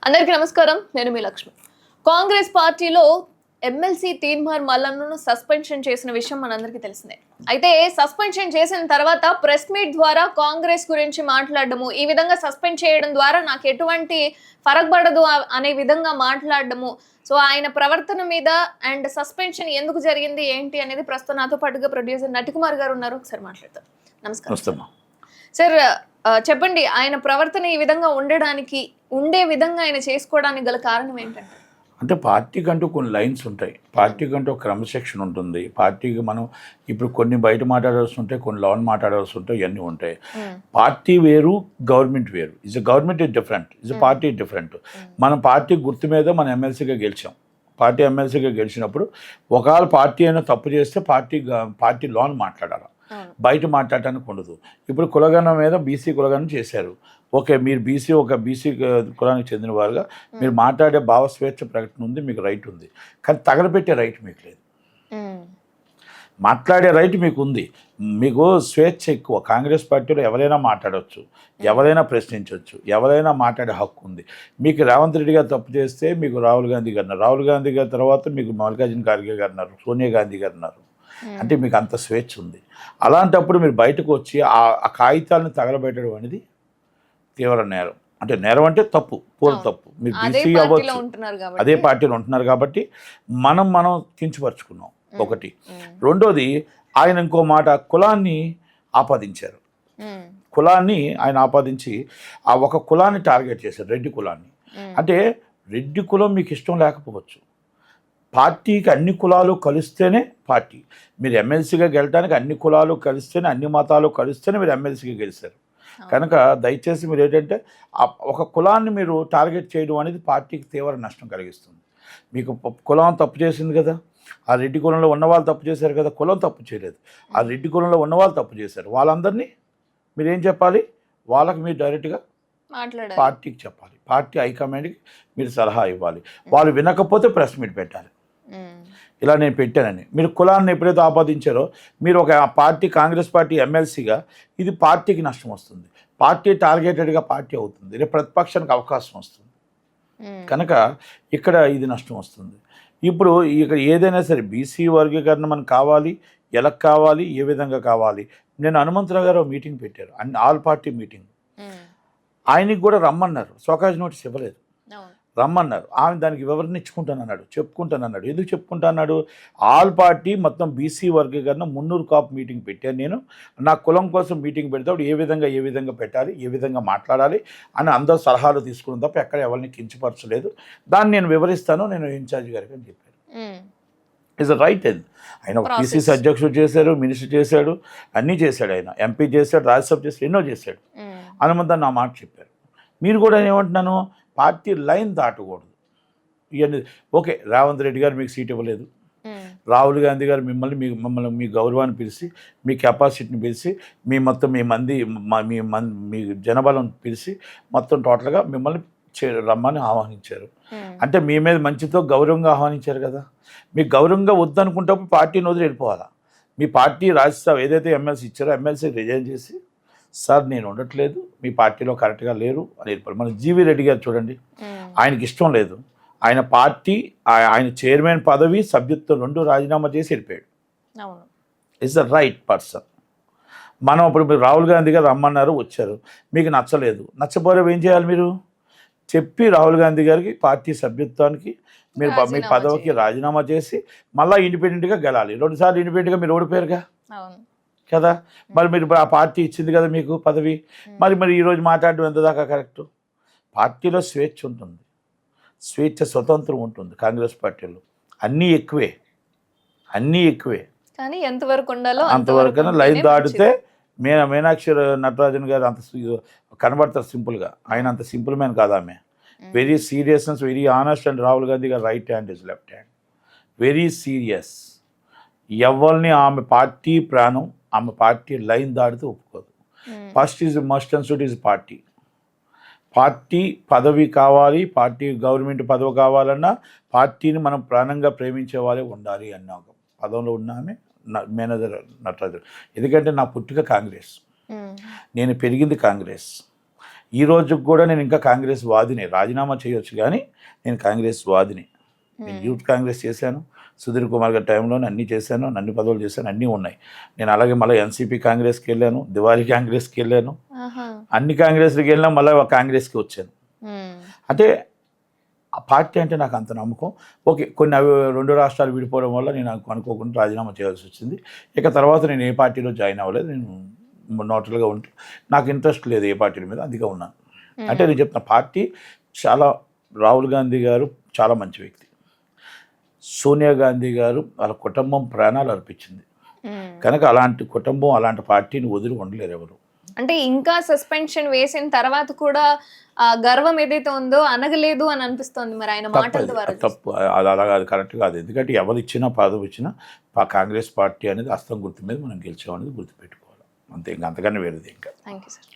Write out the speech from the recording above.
అందరికీ నమస్కారం. నేను మీ లక్ష్మి. కాంగ్రెస్ పార్టీలో ఎమ్మెల్సీ తీన్మార్ మల్లన్నను సస్పెన్షన్ చేసిన విషయం మనందరికీ తెలిసిందే. అయితే సస్పెన్షన్ చేసిన తర్వాత ప్రెస్ మీట్ ద్వారా కాంగ్రెస్ గురించి మాట్లాడడము, ఈ విధంగా సస్పెండ్ చేయడం ద్వారా నాకు ఎటువంటి ఫరక్ పడదు అనే విధంగా మాట్లాడడము, సో ఆయన ప్రవర్తన మీద అండ్ సస్పెన్షన్ ఎందుకు జరిగింది ఏంటి అనేది ప్రస్తుతం నాతో పాటుగా ప్రొడ్యూసర్ నటికుమార్ గారు ఉన్నారు. ఒకసారి మాట్లాడతారు. నమస్కారం సార్. చెప్పండి, ఆయన ప్రవర్తన ఈ విధంగా ఉండే విధంగా ఆయన చేసుకోవడానికి గల కారణం ఏంటంటే? అంటే పార్టీకి అంటూ కొన్ని లైన్స్ ఉంటాయి, పార్టీకి అంటూ ఒక క్రమశిక్షణ ఉంటుంది. పార్టీకి మనం ఇప్పుడు కొన్ని బయట మాట్లాడాల్సి ఉంటాయి, కొన్ని లోన్ మాట్లాడాల్సి ఉంటాయి, ఇవన్నీ ఉంటాయి. పార్టీ వేరు, గవర్నమెంట్ వేరు. Government is different, party different. మనం పార్టీ గుర్తు మీద మనం ఎమ్మెల్సీగా గెలిచాం. పార్టీ ఎమ్మెల్సీగా గెలిచినప్పుడు ఒకవేళ పార్టీ అయినా తప్పు చేస్తే పార్టీ లోన్ మాట్లాడాలి, బయట మాట్లాడటానికి ఉండదు. ఇప్పుడు కులగణం మీద బీసీ కులగణం చేశారు. ఓకే, మీరు బీసీ కులానికి చెందిన వారుగా మీరు మాట్లాడే భావస్వేచ్ఛ ప్రకటన ఉంది, మీకు రైట్ ఉంది. కానీ తగలబెట్టే రైట్ మీకు లేదు. మాట్లాడే రైట్ మీకు ఉంది, మీకు స్వేచ్ఛ ఎక్కువ. కాంగ్రెస్ పార్టీలో ఎవరైనా మాట్లాడవచ్చు, ఎవరైనా ప్రశ్నించవచ్చు, ఎవరైనా మాట్లాడే హక్కు ఉంది. మీకు రేవంత్ రెడ్డి గారు తప్పు చేస్తే మీకు రాహుల్ గాంధీ గారు ఉన్నారు, రాహుల్ గాంధీ గారి తర్వాత మీకు మల్లికార్జున ఖార్గే గారు ఉన్నారు, సోనియా గాంధీ గారు ఉన్నారు. అంటే మీకు అంత స్వేచ్ఛ ఉంది. అలాంటప్పుడు మీరు బయటకు వచ్చి ఆ కాగితాలను తగలబెట్టడం అనేది తీవ్ర నేరం. అంటే నేరం అంటే తప్పు, పూర్వ తప్పు. మీరు బీసీ అవ్వచ్చు, అదే పార్టీలో ఉంటున్నారు కాబట్టి మనం కించపరుచుకున్నాం ఒకటి. రెండోది, ఆయన ఇంకో మాట కులాన్ని ఆపాదించారు. కులాన్ని ఆయన ఆపాదించి ఆ ఒక కులాన్ని టార్గెట్ చేశారు, రెడ్డి కులాన్ని. అంటే రెడ్డి కులం మీకు ఇష్టం లేకపోవచ్చు, పార్టీకి అన్ని కులాలు కలిస్తేనే పార్టీ. మీరు ఎమ్మెల్సీగా గెలడానికి అన్ని కులాలు కలిస్తేనే, అన్ని మతాలు కలిస్తేనే మీరు ఎమ్మెల్సీగా గెలిచారు. కనుక దయచేసి మీరు ఏంటంటే ఒక కులాన్ని మీరు టార్గెట్ చేయడం అనేది పార్టీకి తీవ్ర నష్టం కలిగిస్తుంది. మీకు కులం తప్పు చేసింది కదా, ఆ రెడ్డి కులంలో ఉన్నవాళ్ళు తప్పు చేశారు కదా, కులం తప్పు చేయలేదు, ఆ రెడ్డి కులంలో ఉన్నవాళ్ళు తప్పు చేశారు. వాళ్ళందరినీ మీరేం చెప్పాలి, వాళ్ళకి మీరు డైరెక్ట్గా పార్టీకి చెప్పాలి, పార్టీ హైకమాండ్కి మీరు సలహా ఇవ్వాలి. వాళ్ళు వినకపోతే ప్రెస్ మీట్ పెట్టాలి, ఇలా నేను పెట్టానని. మీరు కులాన్ని ఎప్పుడైతే ఆపాదించారో, మీరు ఒక పార్టీ, కాంగ్రెస్ పార్టీ ఎమ్మెల్సీగా ఇది పార్టీకి నష్టం వస్తుంది, పార్టీ టార్గెటెడ్గా పార్టీ అవుతుంది, రేపు ప్రతిపక్షానికి అవకాశం వస్తుంది. కనుక ఇక్కడ ఇది నష్టం వస్తుంది. ఇప్పుడు ఇక్కడ ఏదైనా సరే బీసీ వర్గీకరణ మనకు కావాలి, ఎలా కావాలి, ఏ విధంగా కావాలి. నేను హనుమంతరావు గారు మీటింగ్ పెట్టారు, ఆల్ పార్టీ మీటింగ్. ఆయనకి కూడా రమ్మన్నారు, సోకాజ్ నోటీస్ ఇవ్వలేదు, రమ్మన్నారు. ఆమె దానికి వివరణ ఇచ్చుకుంటానన్నాడు, చెప్పుకుంటానన్నాడు. ఎందుకు చెప్పుకుంటాన్నాడు? ఆల్ పార్టీ మొత్తం బీసీ వర్గీకరణ 300 కాప్ మీటింగ్ పెట్టాను నేను, నా కులం కోసం మీటింగ్ పెడతాడు, ఏ విధంగా పెట్టాలి, ఏ విధంగా మాట్లాడాలి అని అందరూ సలహాలు తీసుకున్న తప్ప ఎక్కడ ఎవరిని కించపరచలేదు. దాన్ని నేను వివరిస్తాను, నేను ఇన్ఛార్జ్ గారికి అని చెప్పాను. Is right. ఆయన ఒక పిసిసి అధ్యక్షుడు చేశారు, మినిస్టర్ చేశాడు, అన్నీ చేశాడు, ఆయన ఎంపీ చేశాడు, రాజ్యసభ చేశాడు, ఎన్నో చేశాడు. హనుమంత్ నా మాట చెప్పారు. మీరు కూడా ఏమంటున్నాను, పార్టీ లైన్ దాటకూడదు. ఇవన్నీ ఓకే. రేవంత్ రెడ్డి గారు మీకు సీట్ ఇవ్వలేదు, రాహుల్ గాంధీ గారు మిమ్మల్ని మీ గౌరవాన్ని పిలిచి, మీ కెపాసిటీని పిలిచి, మీ జనబలం పిలిచి మొత్తం టోటల్గా మిమ్మల్ని రమ్మని ఆహ్వానించారు. అంటే మీ మీద మంచితో గౌరవంగా ఆహ్వానించారు కదా. మీకు గౌరవంగా వద్దనుకుంటప్పుడు పార్టీని వదిలి వెళ్ళిపోవాలా. మీ పార్టీ రాజ్యసభ ఏదైతే ఎమ్మెల్సీ ఇచ్చారో ఎమ్మెల్సీ రిజైన్ చేసి, సార్ నేను ఉండట్లేదు, మీ పార్టీలో కరెక్ట్గా లేరు అని వెళ్ళిపోయారు. మన జీవీ రెడ్డి గారు చూడండి, ఆయనకి ఇష్టం లేదు, ఆయన పార్టీ, ఆయన చైర్మన్ పదవి, సభ్యత్వం 2 రాజీనామా చేసి వెళ్ళిపోయాడు. It's the right person. మనం ఇప్పుడు మీరు రాహుల్ గాంధీ గారు రమ్మన్నారు, వచ్చారు, మీకు నచ్చబోరే ఏం చేయాలి? మీరు చెప్పి రాహుల్ గాంధీ గారికి పార్టీ సభ్యత్వానికి మీరు మీ పదవికి రాజీనామా చేసి మళ్ళీ ఇండిపెండెంట్గా గెలాలి. 2 సార్లు ఇండిపెండెంట్గా మీరు ఓడిపోయారుగా కదా. మరి మీరు ఆ పార్టీ ఇచ్చింది కదా మీకు పదవి, మరి ఈరోజు మాట్లాడడం ఎంత దాకా కరెక్ట్? పార్టీలో స్వేచ్ఛ ఉంటుంది, స్వతంత్రం ఉంటుంది. కాంగ్రెస్ పార్టీలో అన్నీ ఎక్కువే కానీ ఎంతవరకు ఉండాలో అంతవరకు. లైన్ దాటితే మీనాక్షి నటరాజన్ గారు అంత కనబడతారు సింపుల్గా, ఆయన అంత సింపుల్ మ్యాన్ కాదు. ఆమె very seriousness, very honest. And Rahul Gandhi గారు right hand is left hand, very serious. ఎవరిని ఆమె పార్టీ ప్రాణం, ఆమె పార్టీ లైన్ దాడితే ఒప్పుకోదు. First is must and should is party పదవి కావాలి, పార్టీ గవర్నమెంట్ పదవి కావాలన్నా పార్టీని మనం ప్రాణంగా ప్రేమించే వాళ్ళే ఉండాలి అన్న ఒక పదంలో ఉన్నామే మేనేజర్ నటరాజన్. ఎందుకంటే నా పుట్టుక కాంగ్రెస్, నేను పెరిగింది కాంగ్రెస్. ఈ రోజుకి కూడా నేను ఇంకా కాంగ్రెస్ వాదిని, రాజీనామా చేయొచ్చు కానీ నేను కాంగ్రెస్ వాదిని. నేను యూత్ కాంగ్రెస్ చేశాను, సుధీర్ కుమార్ గారి టైంలోనే అన్నీ చేశాను, అన్ని పదవులు చేశాను, అన్నీ ఉన్నాయి. నేను అలాగే మళ్ళీ ఎన్సీపీ కాంగ్రెస్కి వెళ్ళాను, దివాళీ కాంగ్రెస్కి వెళ్ళాను, అన్ని కాంగ్రెస్కి వెళ్ళినా మళ్ళీ కాంగ్రెస్కి వచ్చాను. అంటే ఆ పార్టీ అంటే నాకు అంత నమ్మకం. ఓకే, కొన్ని అవి 2 రాష్ట్రాలు విడిపోవడం వల్ల నేను అనుకోకుండా రాజీనామా చేయాల్సి వచ్చింది. ఇక తర్వాత నేను ఏ పార్టీలో జాయిన్ అవ్వలేదు. నేను న్యూట్రల్గా ఉంటూ నాకు ఇంట్రెస్ట్ లేదు ఏ పార్టీల మీద, అందుకే ఉన్నాను. అంటే నేను చెప్తున్న పార్టీ చాలా, రాహుల్ గాంధీ గారు చాలా మంచి వ్యక్తి, సోనియా గాంధీ గారు వాళ్ళ కుటుంబం ప్రాణాలు అర్పించింది కనుక అలాంటి కుటుంబం అలాంటి పార్టీని వదిలి ఉండలేరు ఎవరు. అంటే ఇంకా సస్పెన్షన్ వేసిన తర్వాత కూడా ఆ గర్వం ఏదైతే ఉందో అనగలేదు అని అనిపిస్తోంది మరి ఆయన మాటల ద్వారా. తప్పు, అది అలాగా, అది కరెక్ట్ కాదు. ఎందుకంటే ఎవరు ఇచ్చినా పదవి ఇచ్చినా కాంగ్రెస్ పార్టీ అనేది హస్తం గుర్తు మీద మనం గెలిచామనేది గుర్తుపెట్టుకోవాలి అంతే, ఇంకా అంతకన్నా వేరేది ఇంకా. Thank you sir.